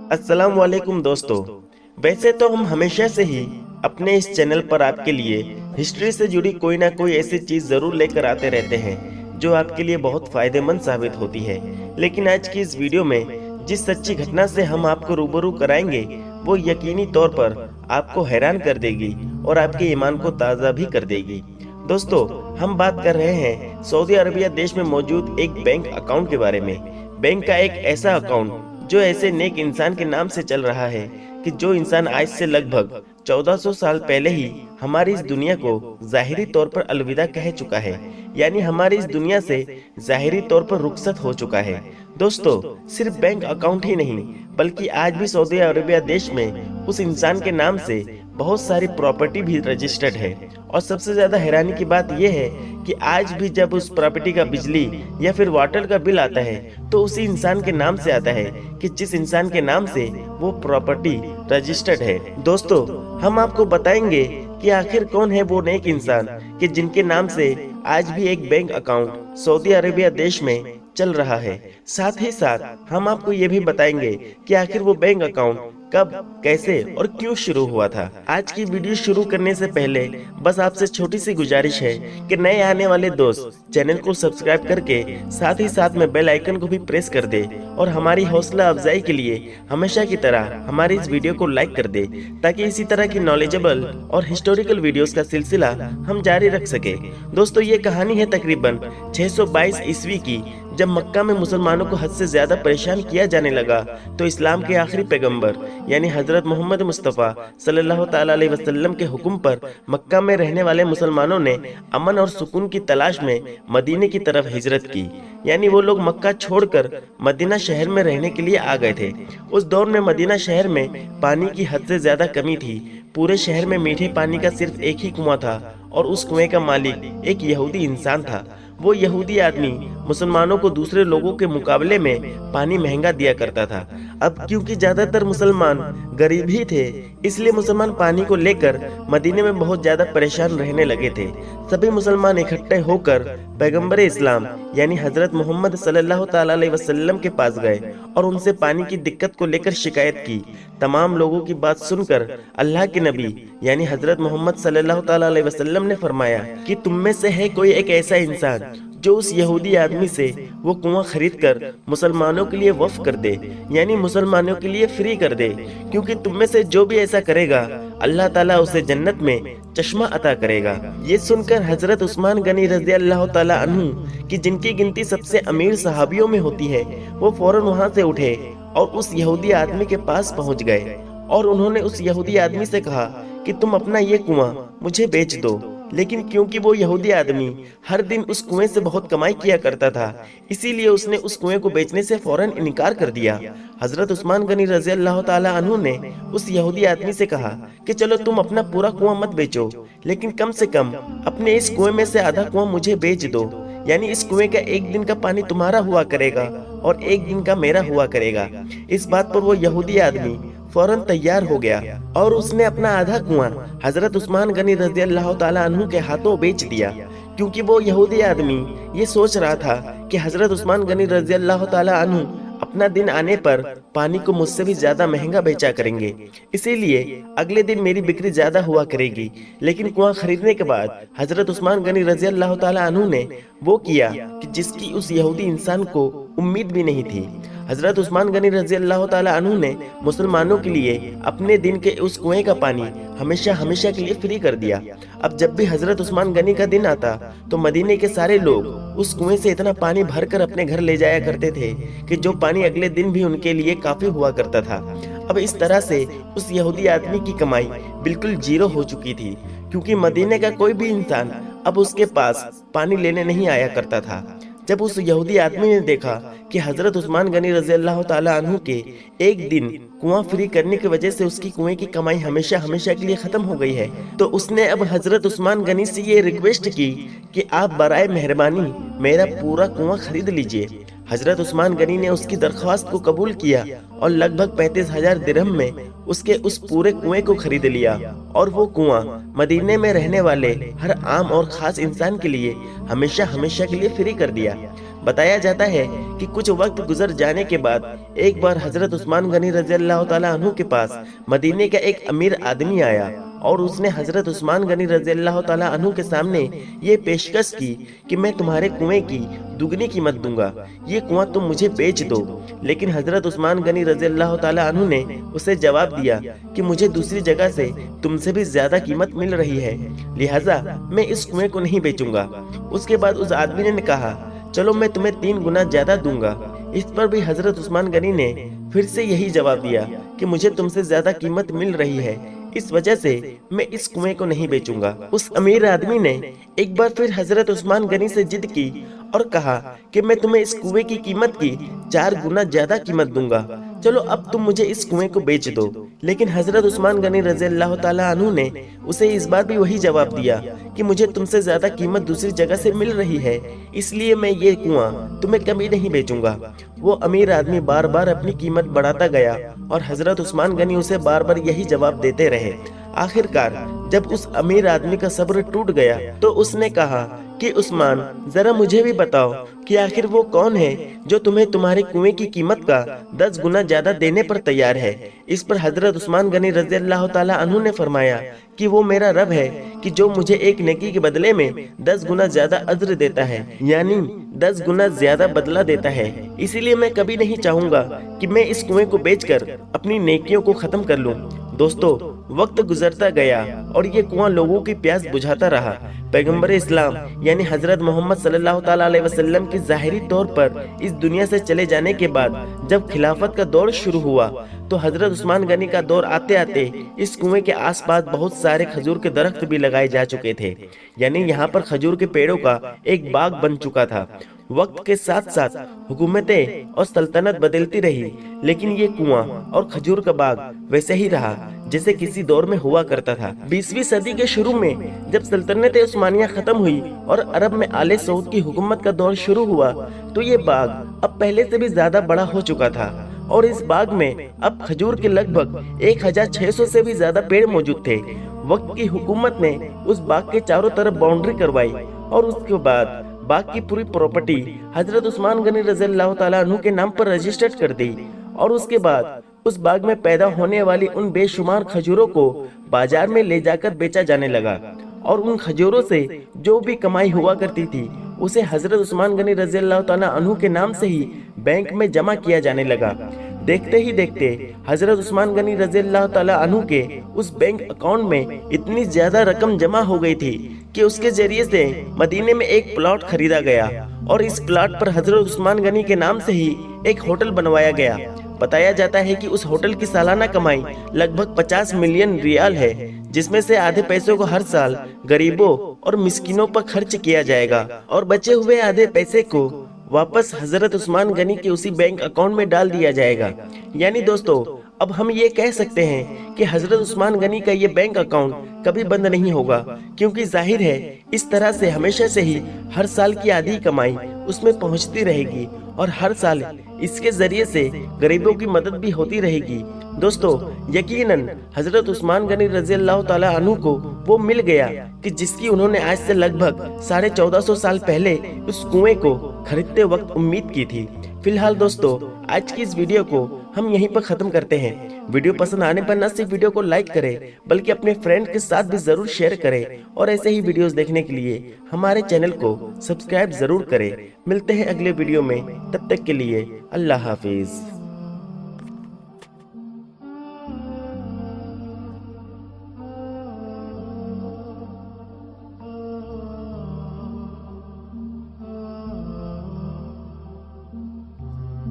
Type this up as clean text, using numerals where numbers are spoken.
अस्सलाम वालेकुम दोस्तों। वैसे तो हम हमेशा से ही अपने इस चैनल पर आपके लिए हिस्ट्री से जुड़ी कोई ना कोई ऐसी चीज़ ज़रूर लेकर आते रहते हैं जो आपके लिए बहुत फ़ायदेमंद साबित होती है। लेकिन आज की इस वीडियो में जिस सच्ची घटना से हम आपको रूबरू कराएंगे वो यकीनी तौर पर आपको हैरान कर देगी और आपके ईमान को ताज़ा भी कर देगी। दोस्तों, हम बात कर रहे हैं सऊदी अरबिया देश में मौजूद एक बैंक अकाउंट के बारे में। बैंक का एक ऐसा अकाउंट जो ऐसे नेक इंसान के नाम से चल रहा है कि जो इंसान आज से लगभग 1400 साल पहले ही हमारी इस दुनिया को जाहिरी तौर पर अलविदा कह चुका है, यानी हमारी इस दुनिया से जाहिरी तौर पर रुखसत हो चुका है। दोस्तों, सिर्फ बैंक अकाउंट ही नहीं बल्कि आज भी सऊदी अरबिया देश में उस इंसान के नाम से बहुत सारी प्रॉपर्टी भी रजिस्टर्ड है। और सबसे ज्यादा हैरानी की बात यह है कि आज भी जब उस प्रॉपर्टी का बिजली या फिर वाटर का बिल आता है तो उसी इंसान के नाम से आता है कि जिस इंसान के नाम से वो प्रॉपर्टी रजिस्टर्ड है। दोस्तों, हम आपको बताएंगे कि आखिर कौन है वो नेक इंसान कि जिनके नाम से आज भी एक बैंक अकाउंट सऊदी अरेबिया देश में चल रहा है। साथ ही साथ हम आपको ये भी बताएंगे कि आखिर वो बैंक अकाउंट कब, कैसे और क्यों शुरू हुआ था। आज की वीडियो शुरू करने से पहले बस आपसे छोटी सी गुजारिश है कि नए आने वाले दोस्त चैनल को सब्सक्राइब करके साथ ही साथ में बेल आइकन को भी प्रेस कर दे और हमारी हौसला अफजाई के लिए हमेशा की तरह हमारी इस वीडियो को लाइक कर दे, ताकि इसी तरह की नॉलेजेबल और हिस्टोरिकल वीडियोस का सिलसिला हम जारी रख सके। दोस्तों, ये कहानी है तकरीबन 622 ईस्वी की, जब मक्का में मुसलमानों को हद से ज्यादा परेशान किया जाने लगा तो इस्लाम के आखिरी पैगंबर यानी हजरत मोहम्मद मुस्तफ़ा सल्लल्लाहु ताला अलैहि वसल्लम के हुक्म पर मक्का में रहने वाले मुसलमानों ने अमन और सुकून की तलाश में मदीने की तरफ हिजरत की। यानी वो लोग मक्का छोड़कर मदीना शहर में रहने के लिए आ गए थे। उस दौर में मदीना शहर में पानी की हद से ज्यादा कमी थी। पूरे शहर में मीठे पानी का सिर्फ एक ही कुआं था और उस कुएं का मालिक एक यहूदी इंसान था। वो यहूदी आदमी मुसलमानों को दूसरे लोगों के मुकाबले में पानी महंगा दिया करता था। अब क्योंकि ज्यादातर मुसलमान गरीब ही थे, इसलिए मुसलमान पानी को लेकर मदीने में बहुत ज्यादा परेशान रहने लगे थे। सभी मुसलमान इकट्ठे होकर पैगंबर इस्लाम यानी हजरत मोहम्मद सल्लल्लाहु ताला अलैहि वसल्लम के पास गए और उनसे पानी की दिक्कत को लेकर शिकायत की। तमाम लोगों की बात सुनकर अल्लाह के नबी यानी हजरत मोहम्मद सल्लल्लाहु ताला अलैहि वसल्लम ने फरमाया कि तुम में से है कोई एक ऐसा इंसान जो उस यहूदी आदमी से वो कुआं खरीद कर मुसलमानों के लिए वक्फ कर दे, यानी मुसलमानों के लिए फ्री कर दे, क्योंकि तुम में से जो भी ऐसा करेगा अल्लाह ताला उसे जन्नत में चश्मा अता करेगा। ये सुनकर हजरत उस्मान गनी रज़ी अल्लाह ताला अन्हु की जिनकी गिनती सबसे अमीर सहाबियों में होती है, वो फौरन वहाँ से उठे और उस यहूदी आदमी के पास पहुँच गए और उन्होंने उस यहूदी आदमी से कहा कि तुम अपना ये कुआं मुझे बेच दो। लेकिन क्योंकि वो यहूदी आदमी हर दिन उस कुएं से बहुत कमाई किया करता था, इसीलिए उसने उस कुएं को बेचने से फौरन इनकार कर दिया। हजरत उस्मान गनी रज़ी अल्लाह ताला अन्हु ने उस यहूदी आदमी से कहा कि चलो तुम अपना पूरा कुआं मत बेचो, लेकिन कम से कम अपने इस कुएं में से आधा कुआं मुझे बेच दो, यानी इस कुएं का एक दिन का पानी तुम्हारा हुआ करेगा और एक दिन का मेरा हुआ करेगा। इस बात पर वो यहूदी आदमी फौरन तैयार हो गया और उसने अपना आधा कुआं हजरत उस्मान गनी रज़ी अल्लाह ताला अन्हु के हाथों बेच दिया, क्योंकि वो यहूदी आदमी ये सोच रहा था कि हजरत उस्मान गनी रज़ी अल्लाह ताला अन्हु अपना दिन आने पर पानी को मुझसे भी ज्यादा महंगा बेचा करेंगे, इसीलिए अगले दिन मेरी बिक्री ज्यादा हुआ करेगी। लेकिन कुआं खरीदने के बाद हजरत उस्मान गनी रज़ी अल्लाह ताला अन्हु ने वो किया कि जिसकी उस यहूदी इंसान को उम्मीद भी नहीं थी। हजरत उस्मान गनी रज़ी अल्लाह ताला अन्हु ने मुसलमानों के लिए अपने दिन के उस कुएं का पानी हमेशा हमेशा के लिए फ्री कर दिया। अब जब भी हजरत उस्मान गनी का दिन आता तो मदीने के सारे लोग उस कुएं से इतना पानी भरकर अपने घर ले जाया करते थे कि जो पानी अगले दिन भी उनके लिए काफी हुआ करता था। अब इस तरह से उस यहूदी आदमी की कमाई बिल्कुल जीरो हो चुकी थी, क्योंकि मदीने का कोई भी इंसान अब उसके पास पानी लेने नहीं आया करता था। जब उस यहूदी आदमी ने देखा कि हजरत उस्मान गनी रज़ी अल्लाह ताला अन्हु के एक दिन कुआं फ्री करने की वजह से उसकी कुएं की कमाई हमेशा हमेशा के लिए खत्म हो गई है, तो उसने अब हजरत उस्मान गनी से ये रिक्वेस्ट की कि आप बराए मेहरबानी मेरा पूरा कुआं खरीद लीजिए। हजरत उस्मान गनी ने उसकी दरख्वास्त को कबूल किया और लगभग 35,000 दिरहम में उसके उस पूरे कुएं को खरीद लिया और वो कुआं मदीने में रहने वाले हर आम और खास इंसान के लिए हमेशा हमेशा के लिए फ्री कर दिया। बताया जाता है कि कुछ वक्त गुजर जाने के बाद एक बार हजरत उस्मान गनी रजी अल्लाह ताला अन्हु के पास मदीने का एक अमीर आदमी आया और उसने हजरत उस्मान गनी रजी अल्लाह ताला अन्हु के सामने ये पेशकश की कि मैं तुम्हारे कुएं की दुगनी कीमत दूंगा, ये कुआं तुम मुझे बेच दो। लेकिन हजरत उस्मान गनी रजी अल्लाह ताला अन्हु ने उसे जवाब दिया कि मुझे दूसरी जगह से तुमसे भी ज्यादा कीमत मिल रही है, लिहाजा मैं इस कुएं को नहीं बेचूंगा। उसके बाद उस आदमी ने कहा, चलो मैं तुम्हें 3 गुना ज्यादा दूंगा। इस पर भी हजरत उस्मान गनी ने फिर से यही जवाब दिया कि मुझे तुमसे ज्यादा कीमत मिल रही है, इस वजह से मैं इस कुएं को नहीं बेचूंगा। उस अमीर आदमी ने एक बार फिर हजरत उस्मान गनी से जिद की और कहा कि मैं तुम्हें इस कुएं की कीमत की 4 गुना ज्यादा कीमत दूंगा, चलो अब तुम मुझे इस कुएं को बेच दो। लेकिन हजरत उस्मान गनी रजी अल्लाह ताला अन्हु ने उसे इस बार भी वही जवाब दिया कि मुझे तुमसे ज्यादा कीमत दूसरी जगह से मिल रही है, इसलिए मैं ये कुआं तुम्हें कभी नहीं बेचूंगा। वो अमीर आदमी बार बार अपनी कीमत बढ़ाता गया और हजरत उस्मान गनी उसे बार बार यही जवाब देते रहे। आखिरकार जब उस अमीर आदमी का सब्र टूट गया तो उसने कहा कि उस्मान, जरा मुझे भी बताओ कि आखिर वो कौन है जो तुम्हें तुम्हारे कुएं की कीमत का 10 गुना ज्यादा देने पर तैयार है। इस पर हजरत उस्मान गनी रजी अल्लाह ताला अन्हु ने फरमाया कि वो मेरा रब है कि जो मुझे एक नेकी के बदले में 10 गुना ज्यादा अज्र देता है, यानी 10 गुना ज्यादा बदला देता है। इसीलिए मैं कभी नहीं चाहूंगा कि मैं इस कुएं को बेचकर अपनी नेकियों को खत्म कर लूं। दोस्तों, वक्त गुजरता गया और ये कुआं लोगों की प्यास बुझाता रहा। पैगंबर इस्लाम यानी हजरत मोहम्मद सल्लल्लाहु ताला अलैहि वसल्लम के ज़ाहिरी तौर पर इस दुनिया से चले जाने के बाद जब खिलाफत का दौर शुरू हुआ तो हजरत उस्मान गनी का दौर आते आते इस कुएं के आसपास बहुत सारे खजूर के दरख्त भी लगाए जा चुके थे, यानी यहाँ पर खजूर के पेड़ों का एक बाग बन चुका था। वक्त के साथ साथ हुकूमतें और सल्तनत बदलती रही, लेकिन ये कुआं और खजूर का बाग वैसे ही रहा जैसे किसी दौर में हुआ करता था। 20वीं सदी के शुरू में जब सल्तनत उस्मानिया खत्म हुई और अरब में आले सऊद की हुकूमत का दौर शुरू हुआ तो ये बाग अब पहले से भी ज्यादा बड़ा हो चुका था और इस बाग में अब खजूर के लगभग 1600 से भी ज्यादा पेड़ मौजूद थे। वक्त की हुकूमत ने उस बाग के चारों तरफ बाउंड्री करवाई और उसके बाद बाग की पूरी प्रॉपर्टी हजरत उस्मान गनी रजी अल्लाह ताला अन्हु के नाम पर रजिस्टर्ड कर दी और उसके बाद उस बाग में पैदा होने वाली उन बेशुमार खजूरों को बाजार में ले जाकर बेचा जाने लगा और उन खजूरों से जो भी कमाई हुआ करती थी उसे हजरत उस्मान गनी रजी अल्लाह ताला अन्हु के नाम से ही बैंक में जमा किया जाने लगा। देखते ही देखते हजरत उस्मान गनी रजी अल्लाह ताला अन्हु के उस बैंक अकाउंट में इतनी ज्यादा रकम जमा हो गई थी कि उसके जरिए से मदीने में एक प्लॉट खरीदा गया और इस प्लॉट पर हजरत उस्मान गनी के नाम से ही एक होटल बनवाया गया। बताया जाता है कि उस होटल की सालाना कमाई लगभग 50 मिलियन रियाल है, जिसमें से आधे पैसों को हर साल गरीबों और मिस्किनों पर खर्च किया जाएगा और बचे हुए आधे पैसे को वापस हजरत उस्मान गनी के उसी बैंक अकाउंट में डाल दिया जाएगा। यानी दोस्तों, अब हम ये कह सकते हैं कि हजरत उस्मान गनी का ये बैंक अकाउंट कभी बंद नहीं होगा, क्योंकि जाहिर है इस तरह से हमेशा से ही हर साल की आधी कमाई उसमें पहुंचती रहेगी और हर साल इसके जरिए से गरीबों की मदद भी होती रहेगी। दोस्तों, यकीनन हजरत उस्मान गनी रजी अल्लाह ताला अन्हु को वो मिल गया कि जिसकी उन्होंने आज से लगभग 1450 साल पहले उस कुएं को खरीदते वक्त उम्मीद की थी। फिलहाल दोस्तों, आज की इस वीडियो को हम यहीं पर खत्म करते हैं। वीडियो पसंद आने पर न सिर्फ वीडियो को लाइक करें बल्कि अपने फ्रेंड के साथ भी जरूर शेयर करें और ऐसे ही वीडियोस देखने के लिए हमारे चैनल को सब्सक्राइब जरूर करें। मिलते हैं अगले वीडियो में, तब तक के लिए अल्लाह हाफिज।